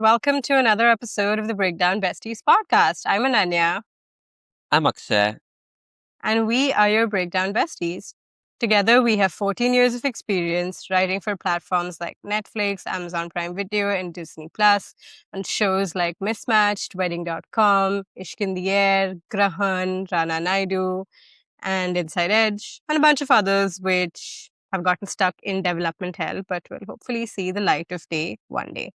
Welcome to another episode of the Breakdown Besties podcast. I'm Ananya, I'm Akshay. and we are your Breakdown Besties. Together, we have 14 years of experience writing for platforms like Netflix, Amazon Prime Video, and Disney Plus, on shows like Mismatched, Wedding.com, Ishq in the Air, Grahan, Rana Naidu, and Inside Edge, and a bunch of others which have gotten stuck in development hell but will hopefully see the light of day one day.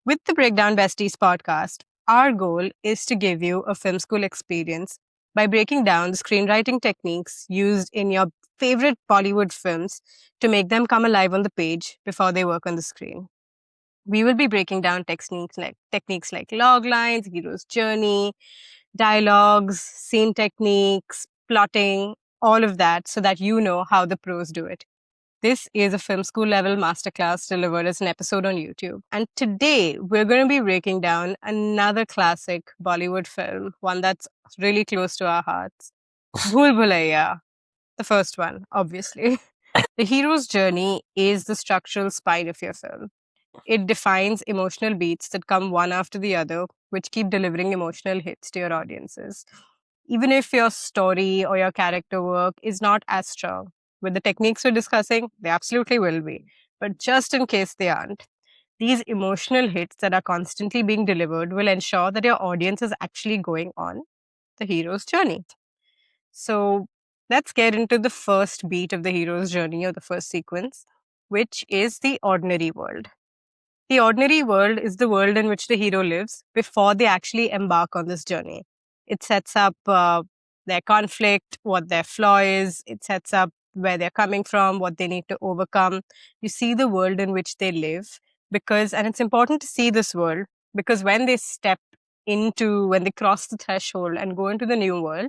With the Breakdown Besties podcast, our goal is to give you a film school experience by breaking down the screenwriting techniques used in your favorite Bollywood films to make them come alive on the page before they work on the screen. We will be breaking down techniques like log lines, hero's journey, dialogues, scene techniques, plotting, all of that so that you know how the pros do it. This is a film school level masterclass delivered as an episode on YouTube. And today we're going to be breaking down another classic Bollywood film, one that's really close to our hearts. Bhool Bhulaiyaa, the first one, obviously. The hero's journey is the structural spine of your film. It defines emotional beats that come one after the other, which keep delivering emotional hits to your audiences. Even if your story or your character work is not as strong, with the techniques we're discussing, they absolutely will be. But just in case they aren't, these emotional hits that are constantly being delivered will ensure that your audience is actually going on the hero's journey. So let's get into the first beat of the hero's journey or the first sequence, which is the ordinary world. The ordinary world is the world in which the hero lives before they actually embark on this journey. It sets up their conflict, what their flaw is, it sets up where they're coming from, what they need to overcome. You see the world in which they live and it's important to see this world because when when they cross the threshold and go into the new world,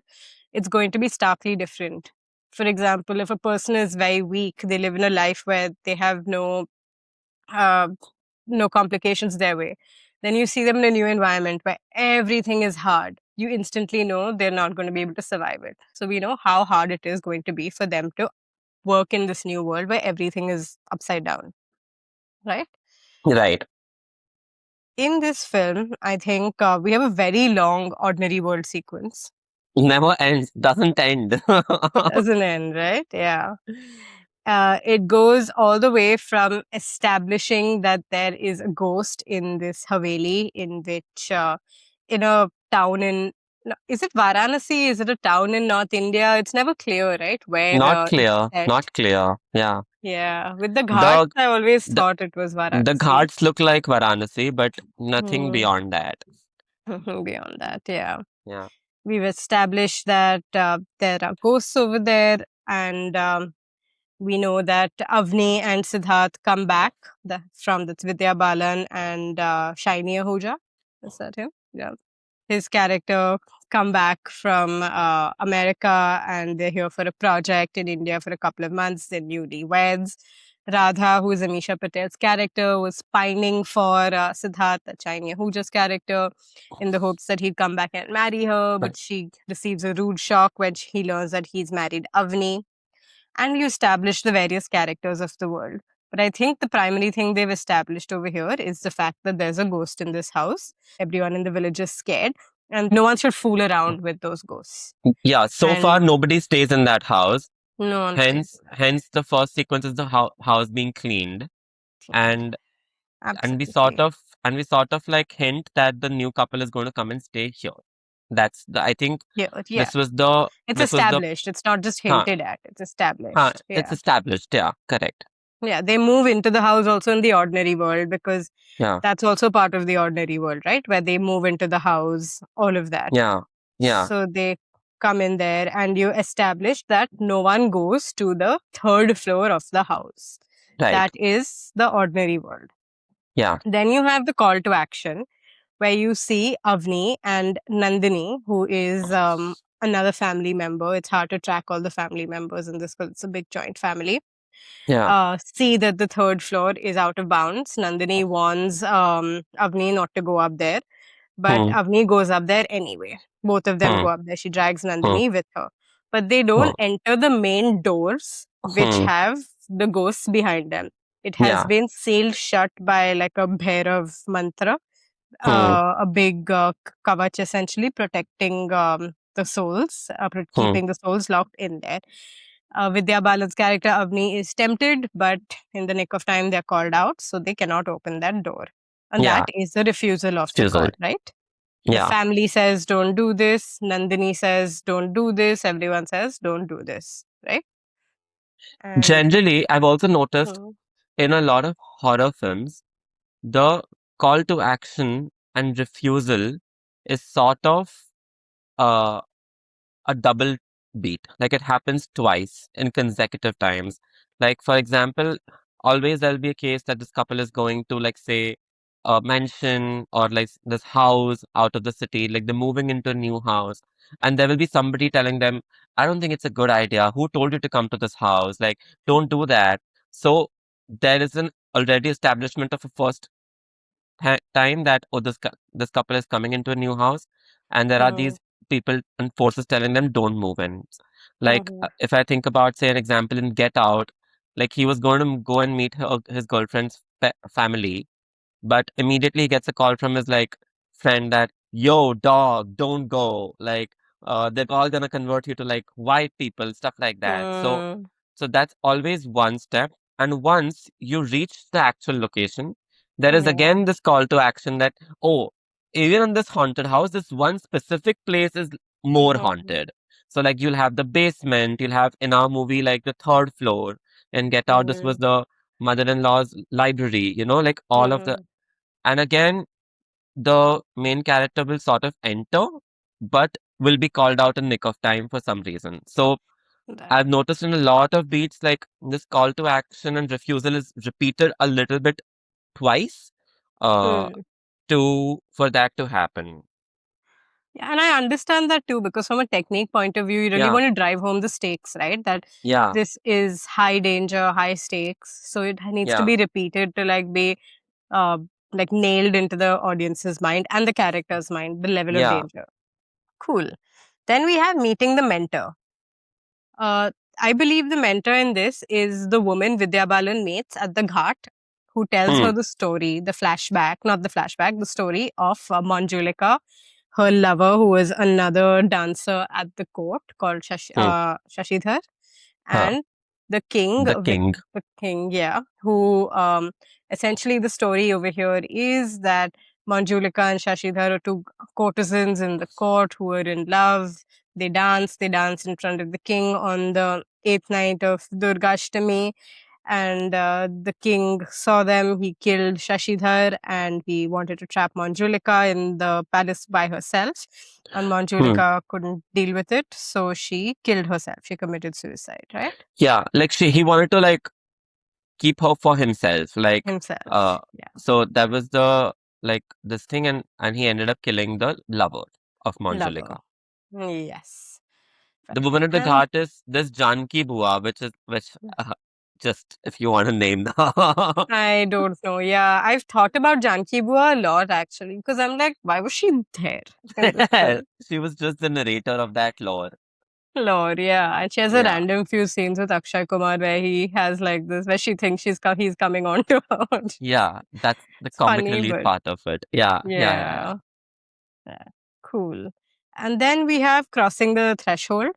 it's going to be starkly different. For example, if a person is very weak, they live in a life where they have uh, no complications their way. Then you see them in a new environment where everything is hard. You instantly know they're not going to be able to survive it. So we know how hard it is going to be for them to work in this new world where everything is upside down, right? Right. In this film, I think we have a very long ordinary world sequence. Never ends, doesn't end. Doesn't end, right? Yeah. It goes all the way from establishing that there is a ghost in this Haveli, in a town in, no, is it Varanasi? Is it a town in North India? It's never clear, right? Where Not it's clear. set. Not clear. Yeah. Yeah. With the ghats, The I always the thought it was the Varanasi. ghats look like Varanasi, but nothing Hmm. beyond that. Beyond that, yeah. Yeah. We've established that there are ghosts over there, and we know that Avni and Siddharth come back from the Vidya, Balan, and Shiny Ahuja. Is that him? Yeah. His character come back from America and they're here for a project in India for a couple of months. They're newlyweds. Radha, who is Amisha Patel's character, was pining for Siddharth, the Shiny Ahuja's character, in the hopes that he'd come back and marry her. Right. But she receives a rude shock when he learns that he's married Avni, and you establish the various characters of the world. But I think the primary thing they've established over here is the fact that there's a ghost in this house. Everyone in the village is scared, and no one should fool around with those ghosts. Yeah. So far, And nobody stays in that house. no one stays Hence, in that. hence the first sequence is the house being cleaned, and and we sort Absolutely. of and we sort of like hint that the new couple is going to come and stay here. That's the. I think Yeah. this was the It's this was the. established. It's not just Huh, hinted at. It's established. it's Yeah. established. Yeah. Correct. Yeah. They move into the house also in the ordinary world because Yeah. that's also part of the ordinary world, right? Where they move into the house, all of that. Yeah. Yeah. So they come in there and you establish that no one goes to the third floor of the house. Right. That is the ordinary world. Yeah. Then you have the call to action where you see Avni and Nandini, who is another family member. It's hard to track all the family members in this because it's a big joint family. Yeah. See that the third floor is out of bounds. Nandini warns Avni not to go up there, but Hmm. Avni goes up there anyway. Both of them Hmm. go up there. She drags Hmm. Nandini with her. But they Hmm. don't enter the main doors, which Hmm. have the ghosts behind them. It has Yeah. been sealed shut by like a Bhairav mantra, Hmm. a big kavach essentially protecting the souls, Hmm. keeping the souls locked in there. Vidya Balan's character Avni is tempted, but in the nick of time they're called out, so they cannot open that door. And that Yeah. is the refusal of the Refusal. call, right? The Yeah. family says, don't do this. Nandini says, don't do this. Everyone says, don't do this, right? And Generally, I've also noticed hmm, in a lot of horror films, the call to action and refusal is sort of uh, a double beat. Like it happens twice in consecutive times. Like, for example, always there'll be a case that this couple is going to, like, say, a mansion or like this house out of the city, like they're moving into a new house. And there will be somebody telling them, I don't think it's a good idea. Who told you to come to this house? Like, don't do that. So there is an already establishment of a first time that, oh, this couple is coming into a new house, and there are hmm, these people and forces telling them don't move in. Like, hmm, if I think about, say, an example in Get Out, like he was going to go and meet his girlfriend's family, but immediately he gets a call from his like friend that, yo, dog, don't go. Like, they're all gonna convert you to like white people, stuff like that. So hmm, that's always one step. And once you reach the actual location, there is yeah, again this call to action that, oh, even in this haunted house, this one specific place is more hmm, haunted. So like you'll have the basement, you'll have in our movie like the third floor. In Get Out, this hmm, was the mother-in-law's library, like all of the, hmm, and again the main character will sort of enter, but will be called out in nick of time for some reason. So that, I've noticed in a lot of beats, like this call to action and refusal is repeated a little bit twice, uh, hmm. to for that to happen. Yeah, and I understand that too, because from a technique point of view, you really Yeah, want to drive home the stakes, right? That yeah, this is high danger, high stakes. So it needs to yeah, be repeated to like be uh, like nailed into the audience's mind and the character's mind, the level of yeah. danger. Cool. Then we have meeting the mentor. Uh, I believe the mentor in this is the woman Vidya Balan meets at the ghat, who tells Hmm, her the story, the flashback, not the flashback, the story of Manjulika, her lover, who was another dancer at the court called hmm, Shashidhar, huh. and the king, The king. the king, yeah, who essentially the story over here is that Manjulika and Shashidhar are two courtesans in the court who are in love. They danced in front of the king on the eighth night of Durgashtami, and the king saw them. He killed Shashidhar and he wanted to trap Manjulika in the palace by herself. And Hmm. Manjulika couldn't deal with it, so she killed herself. She committed suicide, right? Yeah, like he wanted to like keep her for himself, like, uh, Himself. Yeah. so that was the like this thing, and he ended up killing the lover of Lover. Manjulika. Yes. The Fine. woman at the And ghat is this Janki Bua, which just if you want to name the I don't know. Yeah, I've thought about Janki Bua a lot actually because I'm like, why was she there in this film? she was just the narrator of that lore. Lord, yeah. And she has a Yeah, random few scenes with Akshay Kumar where he has like this, where she thinks he's coming on to her. yeah, that's the It's comic funny, relief but part of it. Yeah, yeah, yeah, yeah. yeah, yeah. Cool. And then we have crossing the threshold,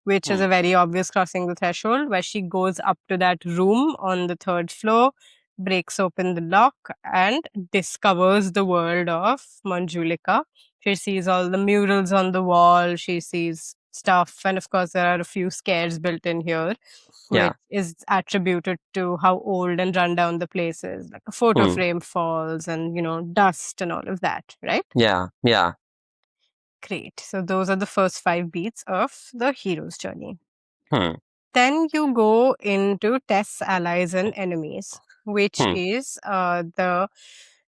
which is Hmm, a very obvious crossing the threshold, where she goes up to that room on the third floor, breaks open the lock, and discovers the world of Manjulika. She sees all the murals on the wall, she sees stuff, and of course, there are a few scares built in here, which yeah, is attributed to how old and run down the place is. Like a photo hmm, frame falls, and dust and all of that, right? yeah, yeah. Great. So those are the first five beats of the hero's journey. Hmm, Then you go into tests, allies, and enemies, which hmm, is the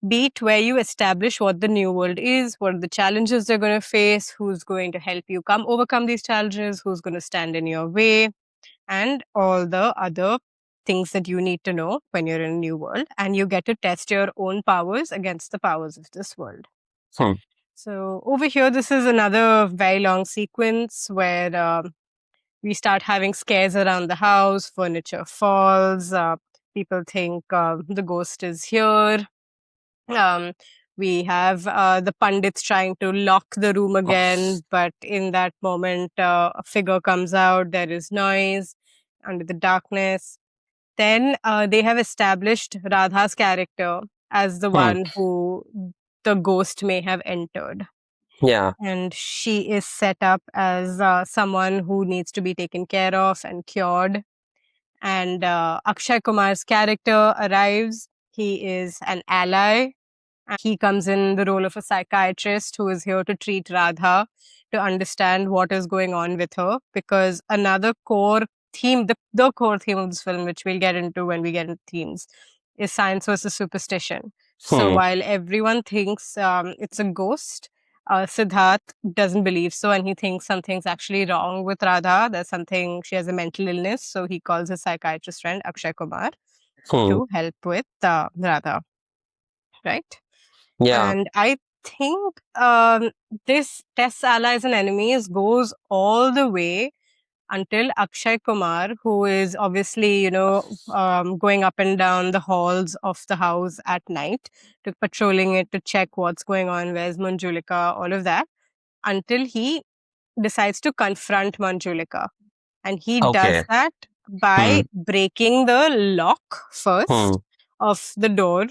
beat where you establish what the new world is, what are the challenges they're going to face, who's going to help you overcome these challenges, who's going to stand in your way, and all the other things that you need to know when you're in a new world. And you get to test your own powers against the powers of this world. hmm, So over here, this is another very long sequence where we start having scares around the house, furniture falls, People think the ghost is here. Um, we have the pundits trying to lock the room again, but in that moment, a figure comes out. There is noise under the darkness. Then they have established Radha's character as the Hmm. one who the ghost may have entered. Yeah. And she is set up as someone who needs to be taken care of and cured. And Akshay Kumar's character arrives. He is an ally, and he comes in the role of a psychiatrist who is here to treat Radha, to understand what is going on with her. Because another core theme, the core theme of this film, which we'll get into when we get into themes, is science versus superstition. So Hmm. while everyone thinks it's a ghost, Siddharth doesn't believe so, and he thinks something's actually wrong with Radha. There's something, she has a mental illness. So he calls his psychiatrist friend Akshay Kumar Hmm. to help with Radha, right? Yeah. And I think this Test Allies and Enemies goes all the way until Akshay Kumar, who is obviously, going up and down the halls of the house at night, to patrolling it to check what's going on, where's Manjulika, all of that, until he decides to confront Manjulika. And he does Okay. that Hmm. by breaking the lock Hmm. first of the door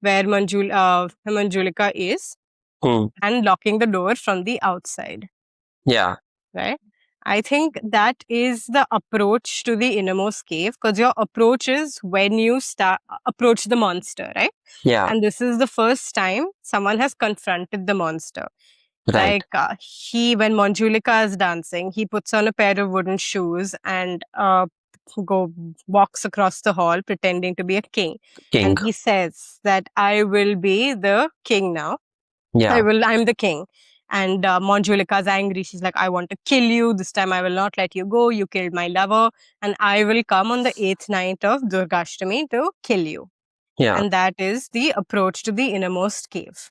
where Manjulika is, Hmm. and locking the door from the outside, Yeah. right? I think that is the approach to the innermost cave, because your approach is when you start approach the monster, right? Yeah. And this is the first time someone has confronted the monster. Right. Like when Manjulika is dancing, he puts on a pair of wooden shoes and go walks across the hall pretending to be a king, King. and he says that I will be the king now. Yeah. I'm the king. And Manjulika's angry. She's like, I want to kill you. This time I will not let you go. You killed my lover. And I will come on the 8th night of Durgashtami to kill you. Yeah. And that is the approach to the innermost cave.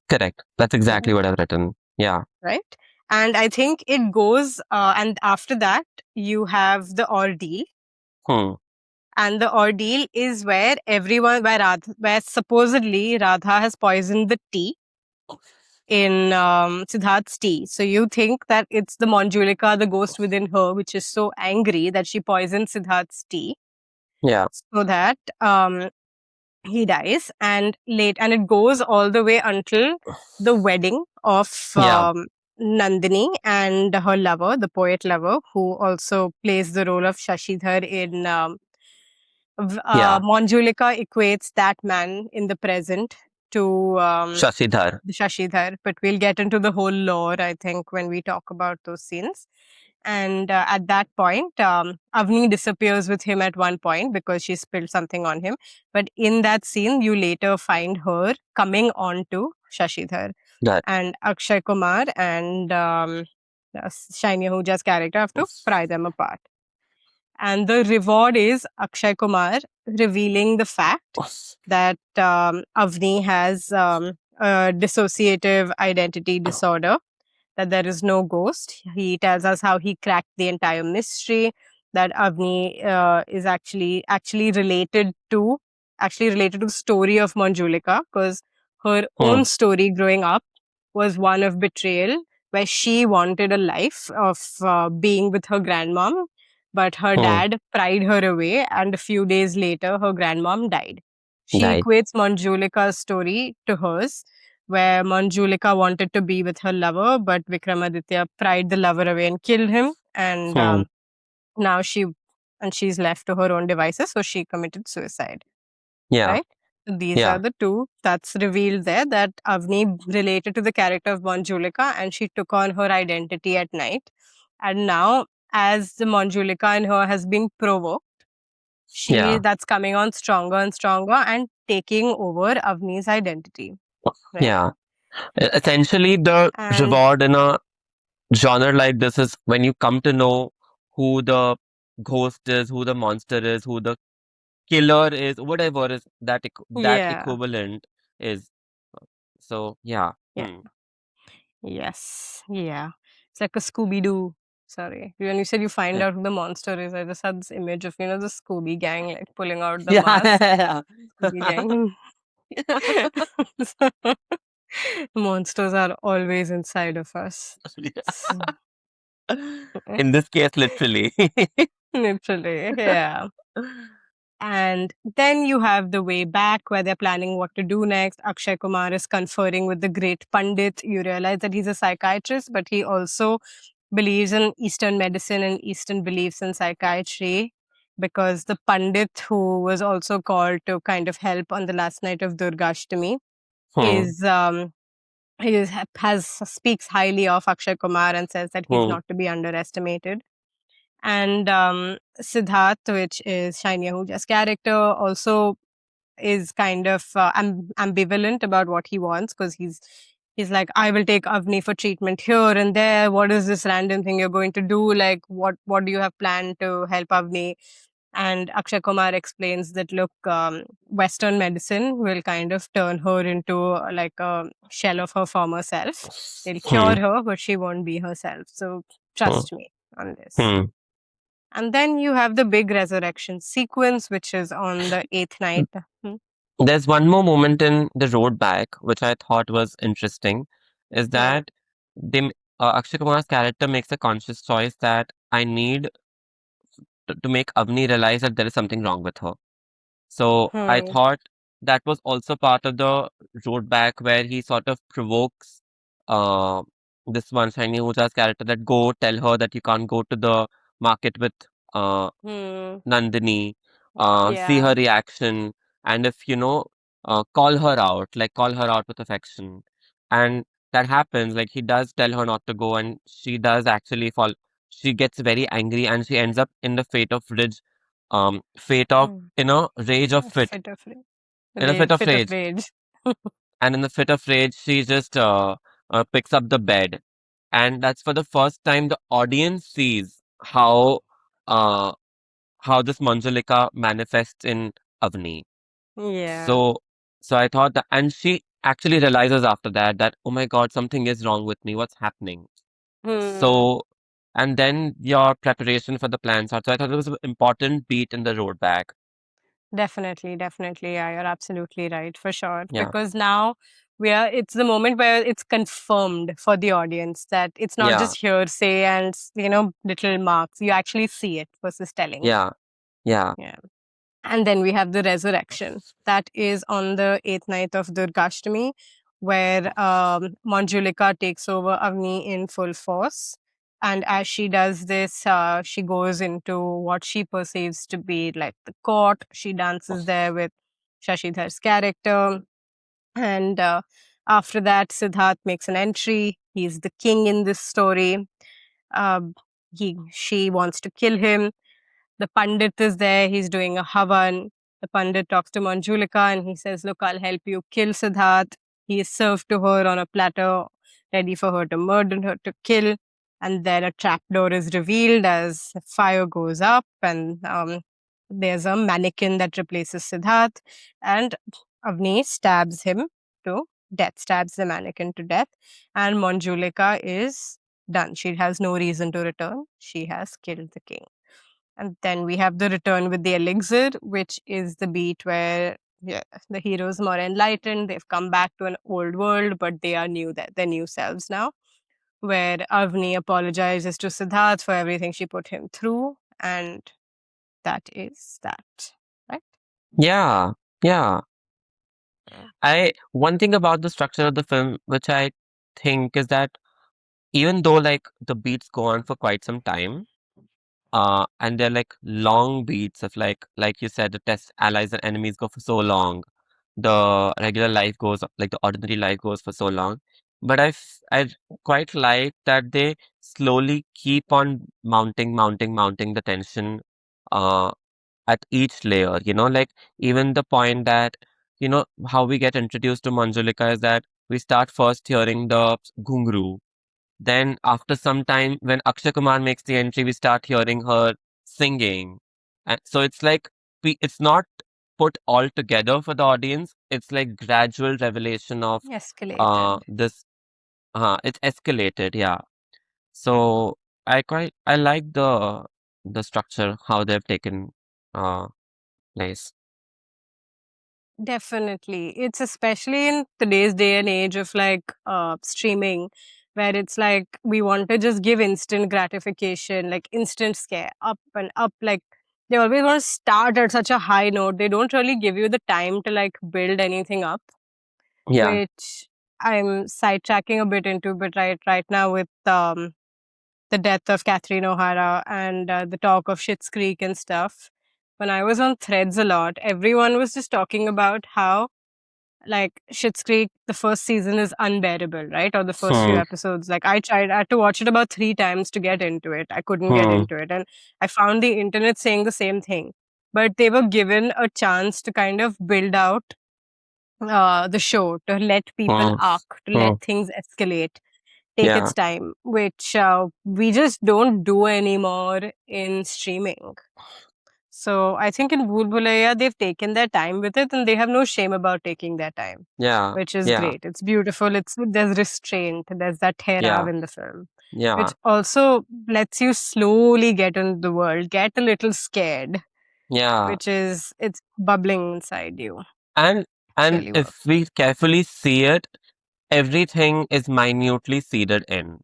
Correct. That's exactly Right. what I've written. Yeah. Right. And I think it goes, and after that, you have the ordeal. Hmm. And the ordeal is where where supposedly Radha has poisoned the tea in Siddharth's tea. So you think that it's the Manjulika, the ghost within her, which is so angry that she poisons Siddharth's tea, Yeah. so that he dies. And it goes all the way until the wedding of Yeah. Nandini and her lover, the poet lover, who also plays the role of Shashidhar in Yeah. Manjulika equates that man in the present to Shashidhar. the Shashidhar, but we'll get into the whole lore, I think, when we talk about those scenes. And at that point, Avni disappears with him at one point because she spilled something on him. But in that scene, you later find her coming on to Shashidhar. That. And Akshay Kumar and Shaini Ahuja's character have to pry them apart. And the reward is Akshay Kumar revealing the fact that Avni has a dissociative identity disorder, that there is no ghost. He tells us how he cracked the entire mystery, that Avni is actually related to the story of Manjulika, because her Hmm. own story growing up was one of betrayal, where she wanted a life of being with her grandmom, but her Hmm. dad pried her away, and a few days later, her grandmom died. She Died. equates Manjulika's story to hers, where Manjulika wanted to be with her lover, but Vikramaditya pried the lover away and killed him. And Hmm. now she's left to her own devices, so she committed suicide. Yeah. Right? So these are Yeah. the two that's revealed there, that Avni related to the character of Manjulika, and she took on her identity at night. And now, as the Manjulika in her has been provoked, she Yeah. that's coming on stronger and stronger and taking over Avni's identity. Right? Yeah. Essentially, the And reward in a genre like this is when you come to know who the ghost is, who the monster is, who the killer is, whatever is that yeah, equivalent is. So yeah. yeah, Hmm. yes, yeah. It's like a Scooby Doo. Sorry. When you said you find Yeah. out who the monster is, I just had this image of, the Scooby gang like pulling out the Yeah, mask. yeah, Scooby yeah. gang. Monsters are always inside of us. So, In this case, literally. literally, yeah. And then you have the way back where they're planning what to do next. Akshay Kumar is conferring with the great Pandit. You realize that he's a psychiatrist, but he also believes in Eastern medicine and Eastern beliefs in psychiatry, because the Pandit, who was also called to kind of help on the last night of Durgashtami, Hmm, is has speaks highly of Akshay Kumar and says that he's hmm, not to be underestimated. And Siddharth, which is Shiny Ahuja's character, also is kind of ambivalent about what he wants, because he's like, I will take Avni for treatment here and there. What is this random thing you're going to do? Like, what do you have planned to help Avni? And Akshay Kumar explains that, look, Western medicine will kind of turn her into like a shell of her former self. They'll cure hmm, her, but she won't be herself. So hmm, trust me on this. hmm. And then you have the big resurrection sequence, which is on the eighth night. Hmm. There's one more moment in the road back, which I thought was interesting, is Hmm. that Akshay Kumar's character makes a conscious choice that I need to make Avni realize that there is something wrong with her. So I Hmm. thought that was also part of the road back where he sort of provokes uh, this one Shiny Huja's character that go tell her that you can't go to the market with uh, Hmm. Nandini, see Yeah. her reaction, and if call her out, like call her out with affection. And that happens, like he does tell her not to go, and she does actually fall. She gets very angry and she ends up in the fate of, Hmm. rage of fit, Fit of rage. in a fit of Fit of rage. rage. And in the fit of rage, she just picks up the bed. And that's for the first time the audience sees uh, how this Manjulika manifests in Avni. Yeah. So, so I thought that, and she actually realizes after that that, oh my God, something is wrong with me. What's happening? Hmm. So, and then your preparation for the plan starts. So I thought it was an important beat in the road back. Definitely, definitely. Yeah, you're absolutely right, for sure. Yeah, Because now it's the moment where it's confirmed for the audience that it's not yeah, just hearsay and, little marks. You actually see it versus telling. yeah, yeah. Yeah. And then we have the resurrection. That is on the eighth night of Durgashtami, where Manjulika takes over Avni in full force. And as she does this, she goes into what she perceives to be like the court. She dances there with Shashidhar's character. And after that, Siddharth makes an entry. He's the king in this story. Um, she wants to kill him. The Pandit is there, he's doing a Havan. The Pandit talks to Manjulika and he says, look, I'll help you kill Siddharth. He is served to her on a platter, ready for her to murder her, to kill. And then a trapdoor is revealed as fire goes up, and there's a mannequin that replaces Siddharth. And Avni stabs him to death, stabs the mannequin to death. And Manjulika is done. She has no reason to return. She has killed the king. And then we have the return with the elixir, which is the beat where, yeah, the heroes more enlightened. They've come back to an old world, but they are new, that their new selves now. Where Avni apologizes to Siddharth for everything she put him through, and that is that. Right? Yeah, yeah. I One thing about the structure of the film, which I think is that even though like the beats go on for quite some time, and they're like long beats of like you said, the test allies and enemies go for so long. The regular life goes like the ordinary life goes for so long. But I quite like that they slowly keep on mounting the tension uh at each layer, like even the point that, how we get introduced to Manjulika is that we start first hearing the ghungru. Then after some time, when Akshay Kumar makes the entry, we start hearing her singing. And so it's like it's not put all together for the audience. It's like gradual revelation of Escalated. this it's escalated, yeah. So I like the structure, how they've taken uh place. Definitely. It's especially in today's day and age of like streaming, where it's like we want to just give instant gratification, like instant scare, up and up. Like they always want to start at such a high note. They don't really give you the time to like build anything up, Yeah. which I'm sidetracking a bit into, but right now with the death of Catherine O'Hara and the talk of Schitt's Creek and stuff. When I was on Threads a lot, everyone was just talking about how like Schitt's Creek, the first season is unbearable, right? Or the first few Hmm. episodes. Like I had to watch it about 3 times to get into it. I couldn't get Hmm. into it, and I found the internet saying the same thing. But they were given a chance to kind of build out the show, to let people Hmm. arc, to let Hmm. things escalate, take Yeah. its time, which we just don't do anymore in streaming. So I think in Bhool Bhulaiyaa, they've taken their time with it and they have no shame about taking their time, Yeah. which is Yeah. great. It's beautiful. There's restraint. There's that Yeah. tehrav in the film, Yeah. which also lets you slowly get into the world, get a little scared, Yeah. which is, it's bubbling inside you. And It's and really work. if we carefully see it, everything is minutely seeded in,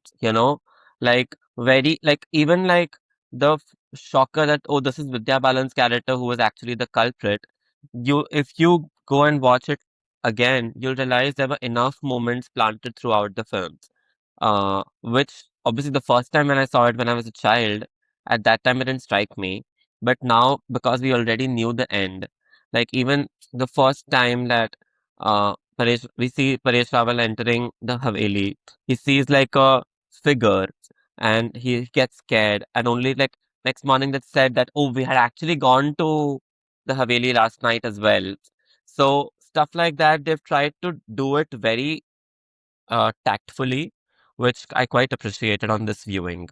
like very, like even like the shocker that, oh, this is Vidya Balan's character who was actually the culprit. If you go and watch it again, you'll realize there were enough moments planted throughout the film, which obviously the first time when I saw it when I was a child, at that time it didn't strike me. But now, because we already knew the end, like even the first time that we see Paresh Rawal entering the Haveli, he sees like a figure and he gets scared. And only like next morning that said that, oh, we had actually gone to the Haveli last night as well. So stuff like that, they've tried to do it very tactfully, which I quite appreciated on this viewing.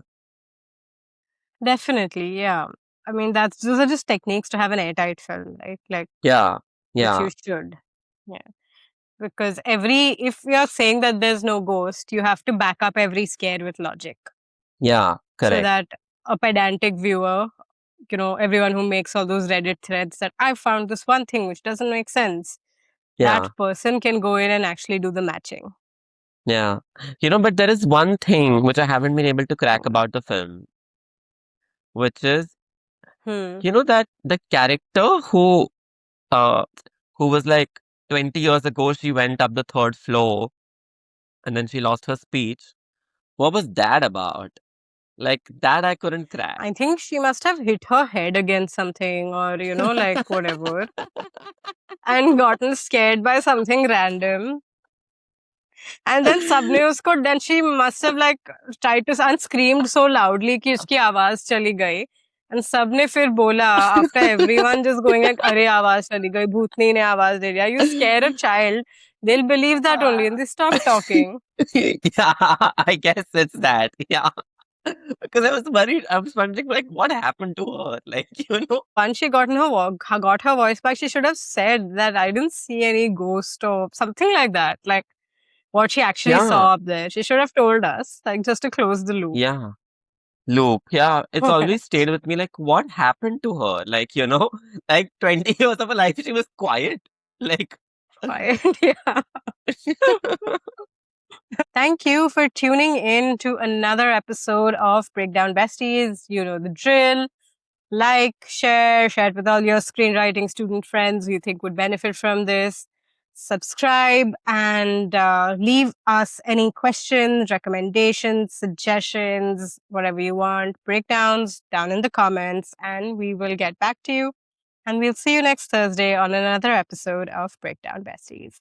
Definitely, yeah. I mean, those are just techniques to have an airtight film, right? Like, Yeah, which yeah, you should. Yeah. Because if you're saying that there's no ghost, you have to back up every scare with logic. yeah, So correct. that a pedantic viewer, everyone who makes all those Reddit threads that I found this one thing which doesn't make sense, that Yeah, person can go in and actually do the matching. yeah. But there is one thing which I haven't been able to crack Hmm. about the film, which is, Hmm. that the character uh who was like 20 years ago she went up the third floor and then she lost her speech. What was that about? Like that I couldn't crack. I think she must have hit her head against something or, like whatever, and gotten scared by something random. And then सबने उसको then she must have like tried to and screamed so loudly कि उसकी आवाज चली गई. And सबने फिर बोला after everyone just going like अरे आवाज चली गई भूतनी ने आवाज दे दिया. You scare a child, they'll believe that only and they stop talking. Yeah, I guess it's that. Yeah. Because I was worried. I was wondering, like, what happened to her? Like, Once she got her voice back, she should have said that I didn't see any ghost or something like that. Like what she actually Yeah, saw up there. She should have told us, like just to close the loop. yeah. Loop. Yeah, it's always stayed with me. Like, what happened to her? Like, like 20 years of her life, she was quiet. Like, Quiet, yeah. Thank you for tuning in to another episode of Breakdown Besties. You know the drill. Like, share it with all your screenwriting student friends who you think would benefit from this. Subscribe and leave us any questions, recommendations, suggestions, whatever you want, breakdowns down in the comments, and we will get back to you. And we'll see you next Thursday on another episode of Breakdown Besties.